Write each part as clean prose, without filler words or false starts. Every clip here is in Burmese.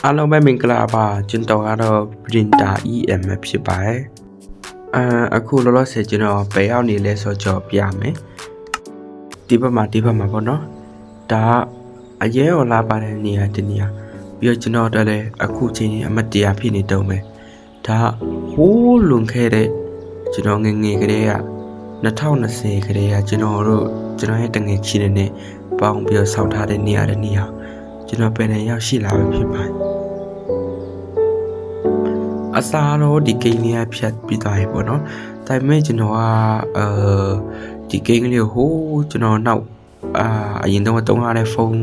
အားလုံးပဲမင်္ဂလာပါကျွန်တော်ကတော့ Printer EM ဖြစ်ပါတယ်အခုလောလောဆယ်ကျွန်တော်ဘယ်ရောက်နေလဲဆိုတော့ပြမယ်ဒီဘက်မှာပေါ့နော်ဒါအရဲော်လာပါတဲ့နေရာဒီနေရာပြီးတော့ကျွန်တော်တက်လဲအခုချင်းအမတ်တရားဖြစ်နေတုံးပဲဒါဟိုးလွန်ခဲ့တဲ့ကျွန်တော်ငယ်ကလေးက2020ကလေးကကျွန်တော်ရဲ့တငယ်ချင်းတွေနဲ့ပေါင်းပြီးတော့ဆောက်ထားတဲ့နေရာကျွန်တော်ပြန်နေရောက်ရှိလာပြီဖြစ်ပါတယ်အစားတော့ဒီကိန်းလေးဖြတ်ပြီးသွားပြီပေါ့နော်ဒါပေမဲ့ကျွန်တော်ကဒီကိန်းလေးကိုကျွန်တော်နောက်အရင်တော့တုံးထားတဲ့ဖုန်း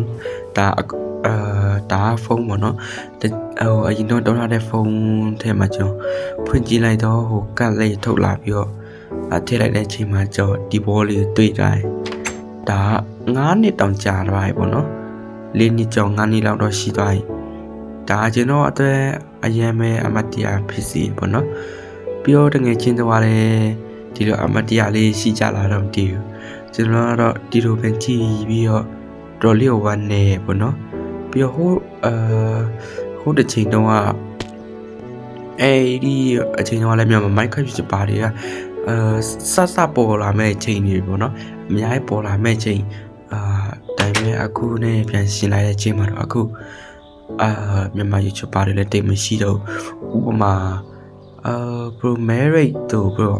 ဒါဖုန်းပေါ့နော်အရင်တော့တုံးထားတဲ့ဖုန်းထဲမှာကျွန်တော်ဖွင့်ကြည့်လိုက်တော့ကတ်လေးထုတ်လာပြီးတော့ထည့်လိုက်တဲ့အချိန်မှာကျွန်တော်ဒီဘောလေးတွေ့ကြတယ်ဒါ9နှစ်တောင်ကြာသွားပြီပေါ့နော်4နှစ်ကျော်9နှစ်လောက်တော့ရှိသွားပြီဒါကျွန်တော်အတွက်အရင်ပဲအမတ်တရားဖြစ်စီပေါ့နော်ပြီးတော့တကယ်ချင်းသွားတယ်ဒီလိုအမတ်တရားလေးရှိကြလာတော့မတည်ဘူးကျွန်တော်ကတော့ဒီလိုပဲကြည့်ပြီးတော့တော်လေးဝမ်းနေပေါ့နော်ပြီးတော့ဟိုတစ်ချိန်တုန်းကဒီအချိန်တုန်းကလည်းမြန်မာမိုက်ခပ်ဖြစ်ပါတွေကစပေါ်လာမဲ့ချိန်တွေပေါ့နော်အများကြီးပေါ်လာမဲ့ချိန်ဒါပေမဲ့အခုနဲ့ပြန်ရှင်းလိုက်တဲ့ချိန်မှာတော့အခုမြန်မာ YouTube ပါတယ်လည်းတိတ်မရှိတော့ဥပမာbro married တို့ bro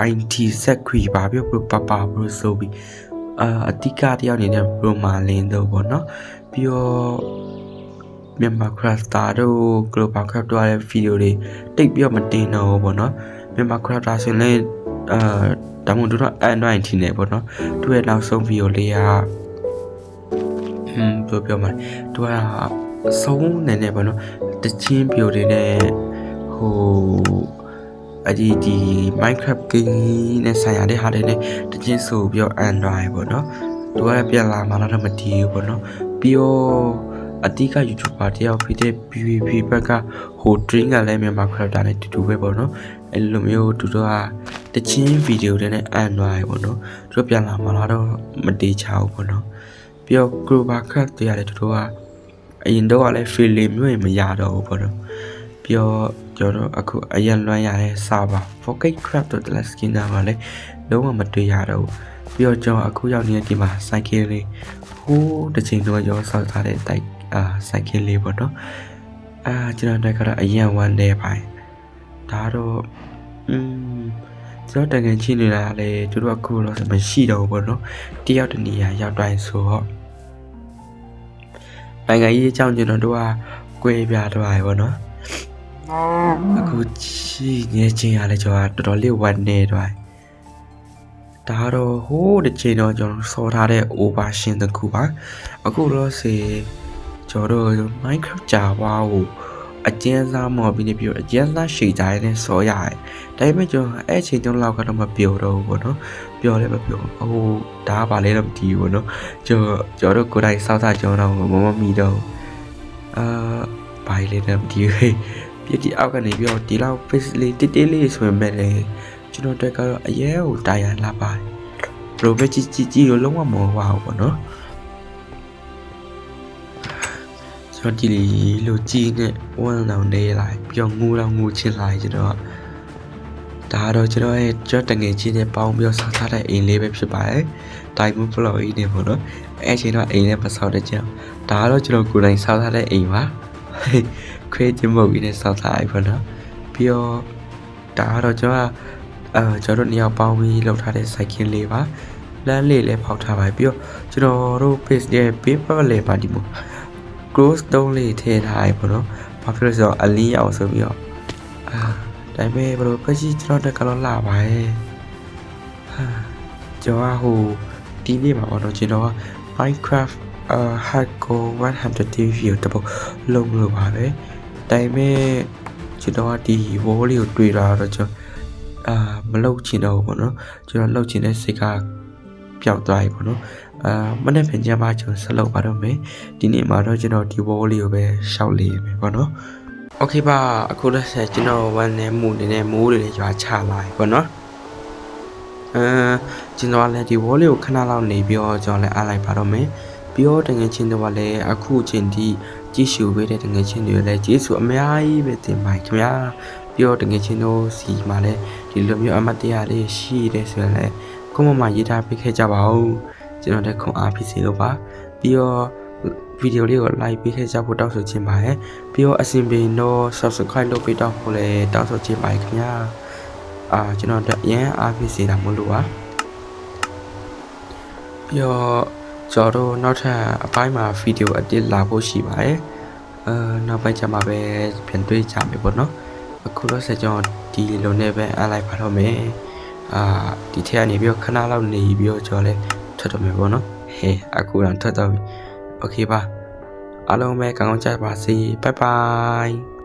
IT secretary ပါပြော bro papa bro ဆိုပြီးအတိကတယောက်နေနဲ့ bro မာလင်းတို့ပေါ့နော်ပြီးတော့မြန်မာ crafter တို့ global craft တို့ရဲ့ video တွေတိတ်ပြီးတော့မတင်တော့ပေါ့နော်မြန်မာ crafter ဆိုရင်လည်းဒါမှမဟုတ်တော့ Android ထင်နေပေါ့နော်သူရဲ့နောက်ဆုံး video လေးကပြောမှာသူကအဆုံးနေပေါ့နော်တချင်းပြိုတွေနဲ့ဒီ Minecraft game နဲ့ဆိုင်ရတဲ့ဟာတွေနဲ့တချင်းဆိုပြီးတော့ Android ပေါ့နော်သူကပြန်လာမှတော့မတည်ဘူးပေါ့နော်ပြီးတော့အတိက YouTuber တယောက်ဖြစ်တဲ့ PVP ဘက်ကDream ကလည်းမြန်မာ character နဲ့တူပဲပေါ့နော်အဲ့လိုမျိုးသူတို့ကတချင်း video တွေနဲ့ Android ပေါ့နော်သူတို့ပြန်လာမှတော့မတည်ချဘူးပေါ့နော်ပြီးတော့ global craft တွေရတယ်သူတို့ကအရင်တော့လည်း feeling မျိုးမရတော့ဘူးပေါ့နော်ပြီးတော့ကျွန်တော်အခုအရင်လွှမ်းရတဲ့ server Pocket Craft တို့ Telegram skin မှာလည်းလုံးဝမတွေ့ရတော့ဘူးပြီးတော့ကျွန်တော်အခုရောက်နေတဲ့ဒီမှာ cycle လေးတစ်ချိန်တော့ကျွန်တော်ဆောက်ထားတဲ့တိုက်cycle လေးပေါ့နော်ကျွန်တော်တက်ကတော့အရင်1 day ပိုင်းဒါတော့ကျွန်တော်တကယ်ချင်းနေတာလေသူတို့အခုတော့မရှိတော့ဘူးပေါ့နော်တယောက်တနေရာရောက်တိုင်းဆိုတော့နိုင်ငံရေးအကြောင်းကျွန်တော်တို့ကကွဲပြားသွားပြီပေါ့နော်အခုကြီးနေချင်းရလဲကျွန်တော်တော်တော်လေးဝမ်းနေသွားဒါတော့တစ်ချိန်တော့ကျွန်တော်စောထားတဲ့ overshin တစ်ခုပါအခုတော့ကျွန်တော်တို့ Minecraft ကြာပါဘူးအကျဉ်းစားမော်ပြီးနေပြီးအကျဉ်းစားရှိကြတဲ့စောရတယ်ဒါပေမဲ့ကျွန်တော်အဲ့ချိန်တုန်းလောက်ကတော့မပြောတော့ဘူးပေါ့နော်ပြောလည်းမပြောဒါကဘာလဲတော့မသိဘူးပေါ့နော်ကျွန်တော်တို့ကိုယ်တိုင်စောက်စားကျွန်တော်တော့မမီတော့ဘာလဲတော့မသိဘူးပြည့်တီအောက်ကနေပြီးတော့ဒီလောက် face လေးတိတိလေးဆိုပေမဲ့လည်းကျွန်တော်တက်ကတော့အရဲကိုတာယာလာပါတယ်ဘလိုပဲကြီးလို့လုံးဝမဟုတ်ပါဘူးပေါ့နော်ကျွန်တော်ဒီလိုကြီးနဲ့ဝမ်းလောင်နေလိုက်ပြီးတော့ငူချင်းလိုက်ကျွန်တော်ဒါတော့ကျွန်တော်ရဲ့တငယ်ချင်းနဲ့ပေါင်းပြီးတော့ဆောက်ထားတဲ့အိမ်လေးပဲဖြစ်ပါတယ်။ Diamond Block အိမ်နဲ့ပေါ့နော်။အဲ့ချိန်တော့အိမ်နဲ့မဆောက်တဲ့ကြောင်ဒါကတော့ကျွန်တော်ကိုယ်တိုင်ဆောက်ထားတဲ့အိမ်ပါ။ခွေးချင်းမုတ်ပြီးနဲ့ဆောက်ထားအိမ်ပေါ့နော်။ပြီးတော့ဒါကတော့ကျွန်တော်တို့နှစ်ယောက်ပေါင်းပြီးလုပ်ထားတဲ့ cycle လေးပါ။လမ်းလေးလည်းဖောက်ထားပါပြီးတော့ကျွန်တော်တို့ page ရဲ့ paper လေးပါဒီမှာ close တုံးလေးထည့်ထားရပေါ့နော်။ဘာဖြစ်လို့ဆိုတော့အလင်းရောက်ဆိုပြီးတော့ဒါပေမဲ့ဘလို့ပဲကြီးကျွန်တော်တက်ကတော့လာပါရဲ့ကျွန်တော်ဒီနေ့မှာတော့ကျွန်တော် Minecraft hardcore 100 TV တပုတ်လုံးလို့ပါပဲဒါပေမဲ့ကျွန်တော်ဒီ wall လေးကိုတွေ့လာတော့ကျွန်တော်မလုပ်ချင်တော့ဘူးပေါ့နော်ကျွန်တော်လုပ်ချင်တဲ့စိတ်ကပျောက်သွားပြီပေါ့နော်မနေ့ပြန်ကြမှာကျွန်တော်ဆက်လုပ်ပါတော့မယ်ဒီနေ့မှာတော့ကျွန်တော်ဒီ wall လေးကိုပဲရှောက်လေးမယ်ပေါ့နော်โอเคပါအခုလည်းကျွန်တော်ဝမ်းနေမှုနေမိုးတွေရွာချလာပြီပေါ့နော်ကျွန်တော်လည်းဒီ wall လေးကိုခဏလောက်နေပြီးတော့ကျွန်တော်လည်းအားလိုက်ပါတော့မယ်ပြီးတော့တကယ်ချင်းတော့လည်းအခုချိန်ထိ ကြည့်ရှုပေးတဲ့တငယ်ချင်းတွေလည်းကျေးဇူးအများကြီးပဲတင်ပါတယ်ခင်ဗျာပြီးတော့တငယ်ချင်းတို့စီမှာလည်းဒီလိုမျိုးအမတ်တရားလေးရှိတယ်ဆိုရင်လည်းခုမှရေးထားပေးခဲ့ကြပါဦးကျွန်တော်တို့ခွန်အားဖြစ်စေလို့ပါပြီးတော့ဗီဒီယိုလေးကို like ပေးခဲ့ကြဖို့တောင်းဆိုချင်ပါတယ်ပြီးတော့အစဉ်ပြေတော့ subscribe လုပ်ပေးတော့ဖို့လည်းတောင်းဆိုချင်ပါတယ်ခင်ဗျာကျွန်တော်တို့အရင်အားဖြစ်စေတာမလို့ပါပြီးတော့ကျွန်တော်တို့နောက်ထပ်အပိုင်းမှာဗီဒီယိုအတစ်လာဖို့ရှိပါတယ်နောက်ပိုင်းကျမှပဲပြန်တွေ့ကြမယ်ပေါ့နော်အခုတော့ဆက်ကျွန်တော်ဒီလိုနဲ့ပဲအားလိုက်ပါတော့မယ်ဒီထက်ကနေပြီးတော့ခဏလောက်နေပြီးတော့ကျွန်တော်လည်းထွက်တော့မယ်ပေါ့နော်ဟဲ့အခုတော့ထွက်တော့ပြီโอเคပါအားလုံးပဲကောင်းကောင်းကြပါစေဘိုင်ဘိုင်